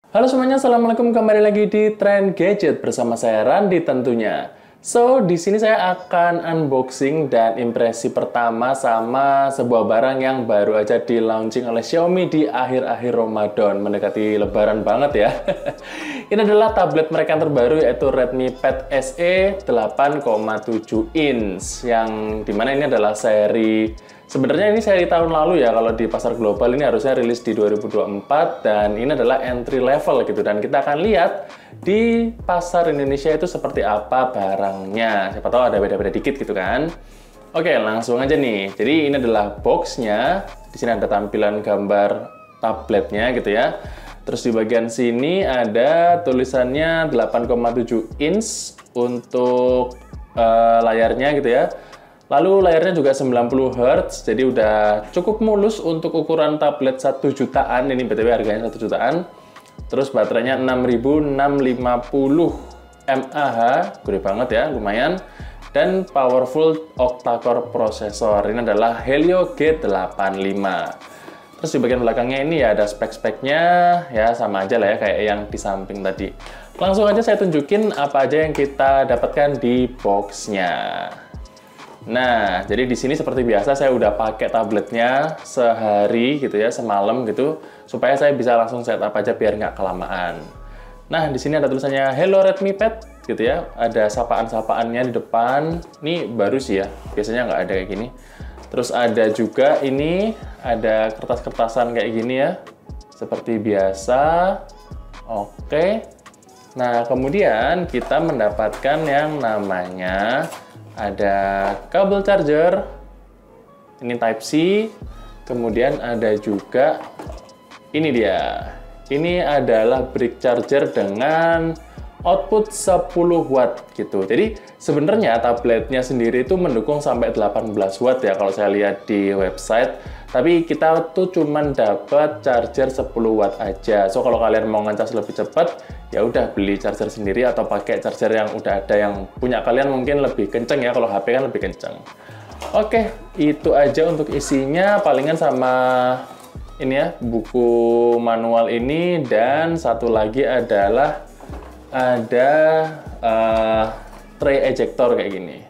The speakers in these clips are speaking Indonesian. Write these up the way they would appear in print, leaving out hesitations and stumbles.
Halo semuanya, assalamualaikum. Kembali lagi di Trend Gadget bersama saya Randi tentunya. So, di sini saya akan unboxing dan impresi pertama sama sebuah barang yang baru aja di launching oleh Xiaomi di akhir-akhir Ramadan, mendekati Lebaran banget ya. Ini adalah tablet mereka yang terbaru yaitu Redmi Pad SE 8,7 inch, yang dimana ini adalah seri. Sebenarnya ini seri tahun lalu ya, kalau di pasar global ini harusnya rilis di 2024 dan ini adalah entry level gitu. Dan kita akan lihat di pasar Indonesia itu seperti apa barangnya. Siapa tahu ada beda-beda dikit gitu kan. Oke, langsung aja nih. Jadi ini adalah boxnya. Di sini ada tampilan gambar tabletnya gitu ya. Terus di bagian sini ada tulisannya 8,7 inch untuk layarnya gitu ya. Lalu layarnya juga 90 Hz, jadi udah cukup mulus untuk ukuran tablet 1 jutaan, ini BTW harganya 1 jutaan. Terus baterainya 6650 mAh, gede banget ya, lumayan. Dan powerful octa-core prosesor, ini adalah Helio G85. Terus di bagian belakangnya ini ya ada spek-speknya, ya sama aja lah ya kayak yang di samping tadi. Langsung aja saya tunjukin apa aja yang kita dapatkan di boxnya. Nah, jadi di sini seperti biasa saya udah pakai tabletnya sehari gitu ya, semalam gitu, supaya saya bisa langsung setup aja biar nggak kelamaan. Nah, di sini ada tulisannya Hello Redmi Pad gitu ya, ada sapaan-sapaannya di depan. Ini baru sih ya, biasanya nggak ada kayak gini. Terus ada juga ini, ada kertas-kertasan kayak gini ya, seperti biasa. Oke. Nah, kemudian kita mendapatkan yang namanya ada kabel charger, ini Type-C, kemudian ada juga, ini dia, ini adalah brick charger dengan output 10 watt gitu. Jadi sebenarnya tabletnya sendiri itu mendukung sampai 18 watt ya kalau saya lihat di website, tapi kita tuh cuman dapat charger 10 watt aja. So kalau kalian mau ngecas lebih cepat, ya udah beli charger sendiri atau pakai charger yang udah ada yang punya kalian mungkin lebih kenceng ya, kalau HP kan lebih kenceng. Oke, itu aja untuk isinya, palingan sama ini ya, buku manual ini, dan satu lagi adalah ada tray ejector kayak gini.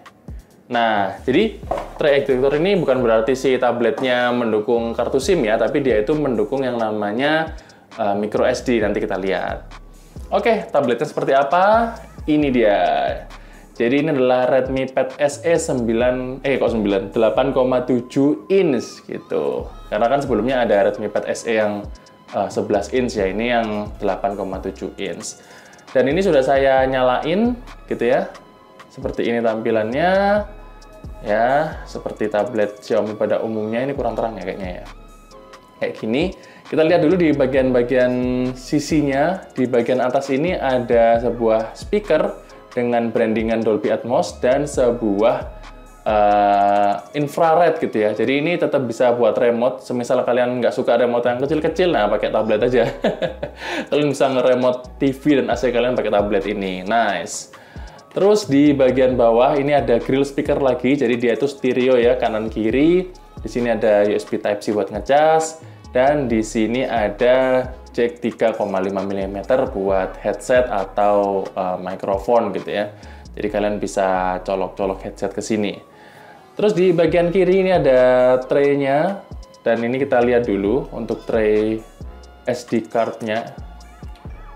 Nah, jadi tray ejector ini bukan berarti si tabletnya mendukung kartu SIM ya, tapi dia itu mendukung yang namanya micro SD, nanti kita lihat. Oke, tabletnya seperti apa? Ini dia. Jadi ini adalah Redmi Pad SE 8,7 inch gitu. Karena kan sebelumnya ada Redmi Pad SE yang 11 inch ya, ini yang 8,7 inch. Dan ini sudah saya nyalain gitu ya. Seperti ini tampilannya. Ya, seperti tablet Xiaomi pada umumnya, ini kurang terang ya kayaknya ya. Kayak gini. Kita lihat dulu di bagian-bagian sisinya. Di bagian atas ini ada sebuah speaker dengan brandingan Dolby Atmos dan sebuah infrared gitu ya. Jadi ini tetap bisa buat remote. Semisal kalian nggak suka remote yang kecil-kecil, nah pakai tablet aja. Kalian bisa nge-remote TV dan AC kalian pakai tablet ini. Nice. Terus di bagian bawah ini ada grill speaker lagi. Jadi dia itu stereo ya, kanan kiri. Di sini ada USB Type-C buat ngecas. Dan di sini ada jack 3,5 mm buat headset atau mikrofon gitu ya. Jadi kalian bisa colok-colok headset ke sini. Terus di bagian kiri ini ada tray-nya. Dan ini kita lihat dulu untuk tray SD card-nya.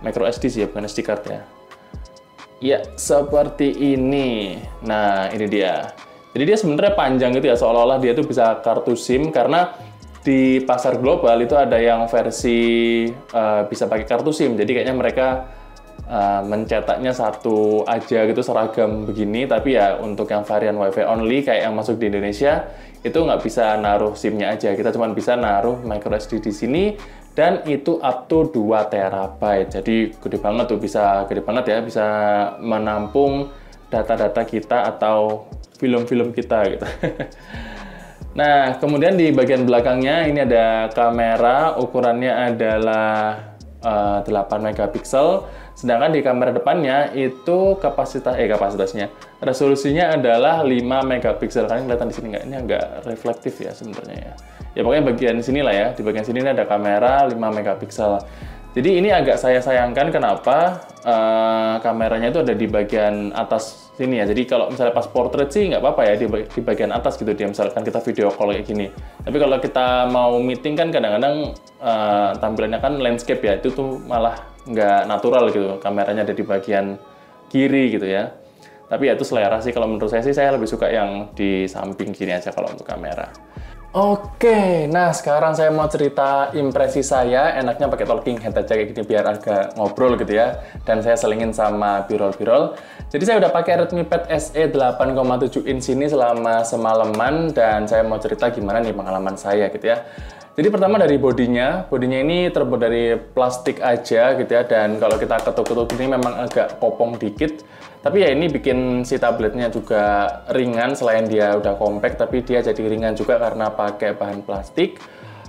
Micro SD sih ya, bukan SD card ya. Ya, seperti ini. Nah, ini dia. Jadi dia sebenarnya panjang gitu ya, seolah-olah dia tuh bisa kartu SIM, karena di pasar global itu ada yang versi bisa pakai kartu SIM. Jadi kayaknya mereka mencetaknya satu aja gitu, seragam begini. Tapi ya untuk yang varian WiFi only kayak yang masuk di Indonesia, itu nggak bisa naruh SIM-nya aja. Kita cuma bisa naruh micro SD di sini. Dan itu up to 2 terabyte. Jadi gede banget tuh, bisa gede banget ya, bisa menampung data-data kita atau film-film kita gitu. Nah, kemudian di bagian belakangnya ini ada kamera, ukurannya adalah 8 megapiksel. Sedangkan di kamera depannya itu kapasitasnya, resolusinya adalah 5 megapiksel. Kalian kelihatan di sini nggak? Ini agak reflektif ya sebenarnya ya. Ya pokoknya bagian sini lah ya. Di bagian sini ada kamera 5 megapiksel. Jadi ini agak saya sayangkan kenapa kameranya itu ada di bagian atas sini ya. Jadi kalau misalnya pas portrait sih nggak apa-apa ya di bagian atas gitu dia, misalkan kita video call kayak gini. Tapi kalau kita mau meeting kan kadang-kadang tampilannya kan landscape ya, itu tuh malah nggak natural gitu. Kameranya ada di bagian kiri gitu ya. Tapi ya itu selera sih, kalau menurut saya sih saya lebih suka yang di samping kiri aja kalau untuk kamera. Oke, nah sekarang saya mau cerita impresi saya, enaknya pakai talking head aja kayak gini biar agak ngobrol gitu ya. Dan saya selingin sama birol-birol. Jadi saya udah pakai Redmi Pad SE 8,7 inch ini selama semalaman, dan saya mau cerita gimana nih pengalaman saya gitu ya. Jadi pertama dari bodinya ini terbuat dari plastik aja gitu ya, dan kalau kita ketuk-ketuk ini memang agak kopong dikit. Tapi ya ini bikin si tabletnya juga ringan, selain dia udah compact, tapi dia jadi ringan juga karena pakai bahan plastik.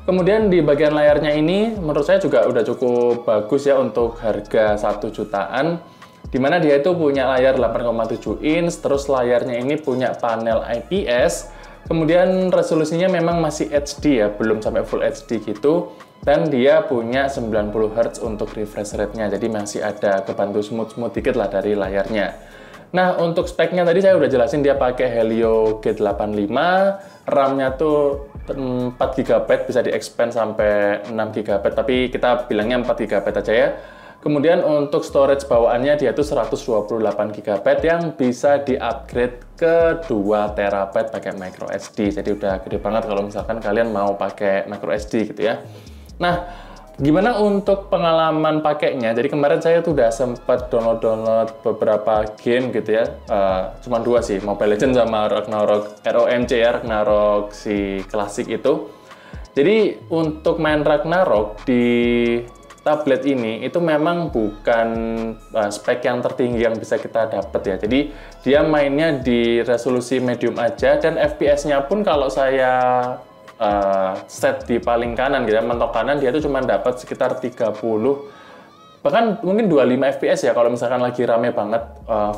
Kemudian di bagian layarnya ini menurut saya juga udah cukup bagus ya untuk harga 1 jutaan. Dimana dia itu punya layar 8,7 inch, terus layarnya ini punya panel IPS. Kemudian resolusinya memang masih HD ya, belum sampai Full HD gitu. Dan dia punya 90 Hz untuk refresh rate-nya, jadi masih ada kebantu smooth-smooth dikit lah dari layarnya. Nah, untuk speknya tadi saya udah jelasin dia pakai Helio G85, RAM-nya tuh 4 GB, bisa di-expand sampai 6 GB, tapi kita bilangnya 4 GB aja ya. Kemudian untuk storage bawaannya dia tuh 128 GB yang bisa di-upgrade ke 2 TB pakai micro SD. Jadi udah gede banget kalau misalkan kalian mau pakai micro SD gitu ya. Nah, gimana untuk pengalaman pakainya? Jadi kemarin saya tuh udah sempat download beberapa game gitu ya. Cuma 2 sih, Mobile Legends sama Ragnarok ROMC ya, Ragnarok si klasik itu. Jadi untuk main Ragnarok di tablet ini itu memang bukan spek yang tertinggi yang bisa kita dapat ya. Jadi dia mainnya di resolusi medium aja, dan FPS-nya pun kalau saya set di paling kanan gitu ya, mentok kanan, dia tuh cuma dapat sekitar 30, bahkan mungkin 25 FPS ya kalau misalkan lagi rame banget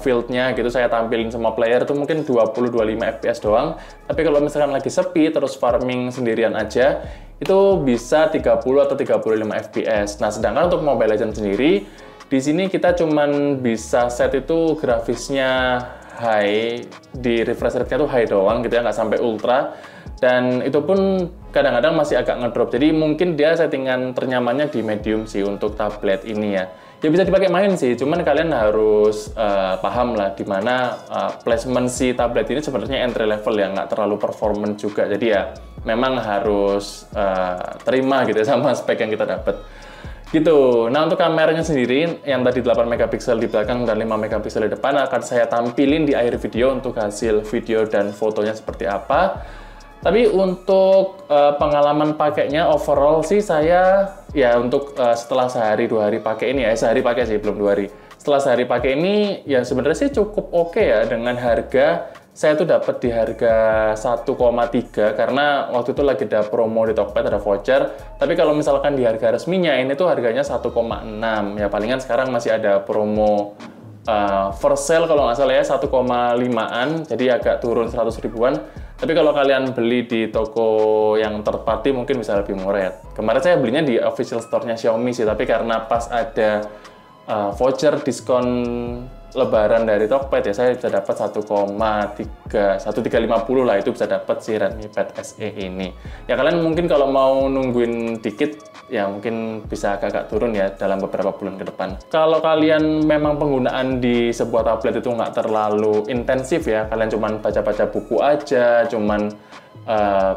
fieldnya gitu, saya tampilin semua player itu mungkin 20-25 FPS doang. Tapi kalau misalkan lagi sepi terus farming sendirian aja, itu bisa 30 atau 35 FPS. Nah, sedangkan untuk Mobile Legends sendiri, di sini kita cuman bisa set itu grafisnya high, di refresh rate-nya tuh high doang gitu ya, nggak sampai ultra. Dan itu pun kadang-kadang masih agak ngedrop, jadi mungkin dia settingan ternyamannya di medium sih untuk tablet ini ya. Ya bisa dipakai main sih, cuman kalian harus paham lah dimana placement si tablet ini sebenarnya entry level ya, nggak terlalu performance juga. Jadi ya memang harus terima gitu ya sama spek yang kita dapat. Gitu. Nah, untuk kameranya sendiri yang tadi 8 megapiksel di belakang dan 5 megapiksel di depan akan saya tampilin di akhir video untuk hasil video dan fotonya seperti apa. Tapi untuk pengalaman pakainya overall sih saya ya untuk setelah sehari 2 hari pakai ini ya, sehari pakai sih belum 2 hari. Setelah sehari pakai ini ya sebenarnya sih cukup oke ya, dengan harga saya tuh dapat di harga 1,3 karena waktu itu lagi ada promo di Tokped, ada voucher. Tapi kalau misalkan di harga resminya ini tuh harganya 1,6 ya, palingan sekarang masih ada promo for sale kalau nggak salah ya 1,5an, jadi agak turun 100 ribuan. Tapi kalau kalian beli di toko yang third party mungkin bisa lebih murah ya. Kemarin saya belinya di official store-nya Xiaomi sih, tapi karena pas ada voucher diskon lebaran dari Tokped ya, saya bisa dapat 1,350 lah, itu bisa dapat si Redmi Pad SE ini. Ya kalian mungkin kalau mau nungguin dikit ya mungkin bisa agak turun ya dalam beberapa bulan ke depan. Kalau kalian memang penggunaan di sebuah tablet itu nggak terlalu intensif ya, kalian cuman baca-baca buku aja, cuman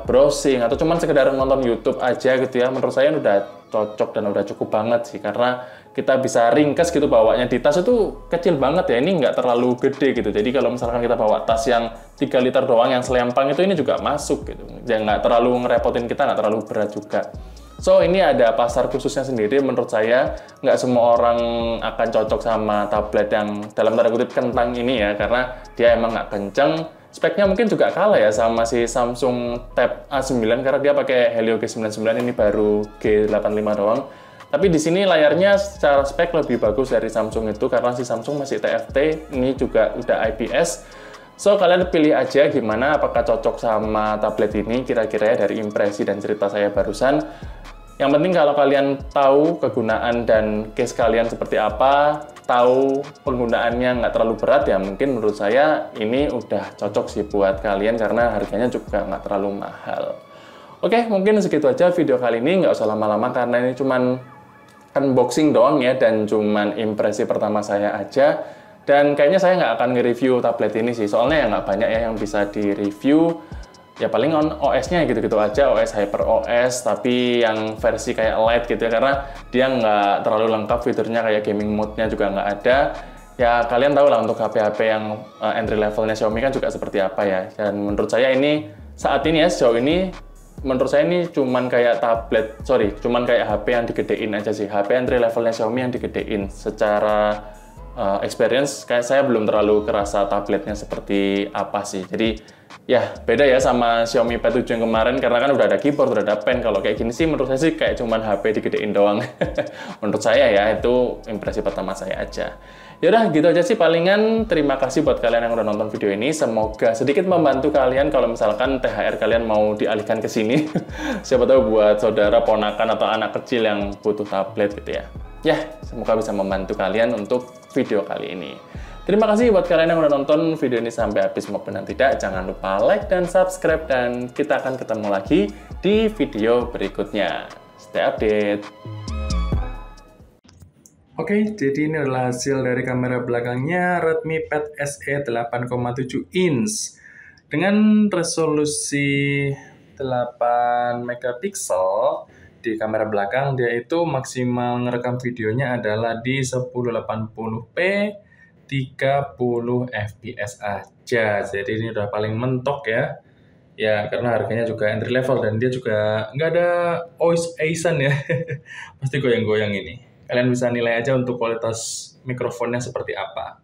browsing, atau cuman sekedar nonton YouTube aja gitu ya, menurut saya udah cocok dan udah cukup banget sih, karena kita bisa ringkes gitu bawanya. Di tas itu kecil banget ya, ini nggak terlalu gede gitu. Jadi kalau misalkan kita bawa tas yang 3 liter doang yang selempang itu, ini juga masuk gitu. Ya nggak terlalu ngerepotin kita, nggak terlalu berat juga. So ini ada pasar khususnya sendiri menurut saya. Nggak semua orang akan cocok sama tablet yang dalam tanda kutip kentang ini ya, karena dia emang nggak kenceng. Speknya mungkin juga kalah ya sama si Samsung Tab A9 karena dia pakai Helio G99, ini baru G85 doang. Tapi di sini layarnya secara spek lebih bagus dari Samsung itu karena si Samsung masih TFT, ini juga udah IPS. So kalian pilih aja gimana, apakah cocok sama tablet ini kira-kira ya dari impresi dan cerita saya barusan. Yang penting kalau kalian tahu kegunaan dan case kalian seperti apa, tahu penggunaannya nggak terlalu berat, ya mungkin menurut saya ini udah cocok sih buat kalian karena harganya juga nggak terlalu mahal. Oke, mungkin segitu aja video kali ini, nggak usah lama-lama karena ini cuman unboxing doang ya, dan cuman impresi pertama saya aja. Dan kayaknya saya nggak akan nge-review tablet ini sih, soalnya ya nggak banyak ya yang bisa di-review. Ya paling on OS-nya gitu-gitu aja, OS HyperOS, tapi yang versi kayak Lite gitu ya, karena dia nggak terlalu lengkap fiturnya, kayak gaming mode-nya juga nggak ada. Ya kalian tahu lah untuk HP-HP yang entry levelnya Xiaomi kan juga seperti apa ya. Dan menurut saya ini, saat ini ya, sejauh ini, menurut saya ini cuman kayak cuman kayak HP yang digedein aja sih. HP entry levelnya Xiaomi yang digedein. Secara experience, kayak saya belum terlalu kerasa tabletnya seperti apa sih. Jadi ya, beda ya sama Xiaomi Pad 7 yang kemarin, karena kan udah ada keyboard, udah ada pen. Kalau kayak gini sih, menurut saya sih kayak cuman HP digedein doang. Menurut saya ya, itu impresi pertama saya aja. Yaudah, gitu aja sih palingan. Terima kasih buat kalian yang udah nonton video ini. Semoga sedikit membantu kalian kalau misalkan THR kalian mau dialihkan ke sini. Siapa tahu buat saudara, ponakan, atau anak kecil yang butuh tablet gitu ya. Ya, semoga bisa membantu kalian untuk video kali ini. Terima kasih buat kalian yang udah nonton video ini sampai habis maupun yang tidak. Jangan lupa like dan subscribe, dan kita akan ketemu lagi di video berikutnya. Stay update! Oke, jadi ini adalah hasil dari kamera belakangnya Redmi Pad SE 8,7 inch. Dengan resolusi 8 megapiksel, di kamera belakang dia itu maksimal ngerekam videonya adalah di 1080p 30 fps aja. Jadi ini udah paling mentok ya. Ya, karena harganya juga entry level dan dia juga nggak ada voice aisan ya. Pasti goyang-goyang ini. Kalian bisa nilai aja untuk kualitas mikrofonnya seperti apa.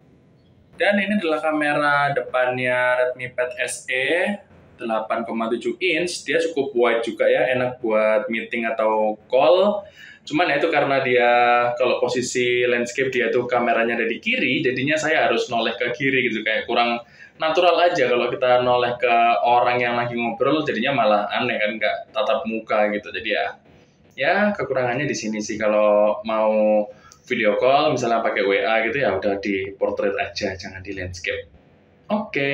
Dan ini adalah kamera depannya Redmi Pad SE 8,7 inch. Dia cukup wide juga ya, enak buat meeting atau call. Cuman ya itu karena dia kalau posisi landscape dia tuh kameranya ada di kiri, jadinya saya harus noleh ke kiri gitu, kayak kurang natural aja kalau kita noleh ke orang yang lagi ngobrol, jadinya malah aneh kan, nggak tatap muka gitu. Jadi ya kekurangannya di sini sih. Kalau mau video call misalnya pakai WA gitu ya udah di portrait aja, jangan di landscape. Oke.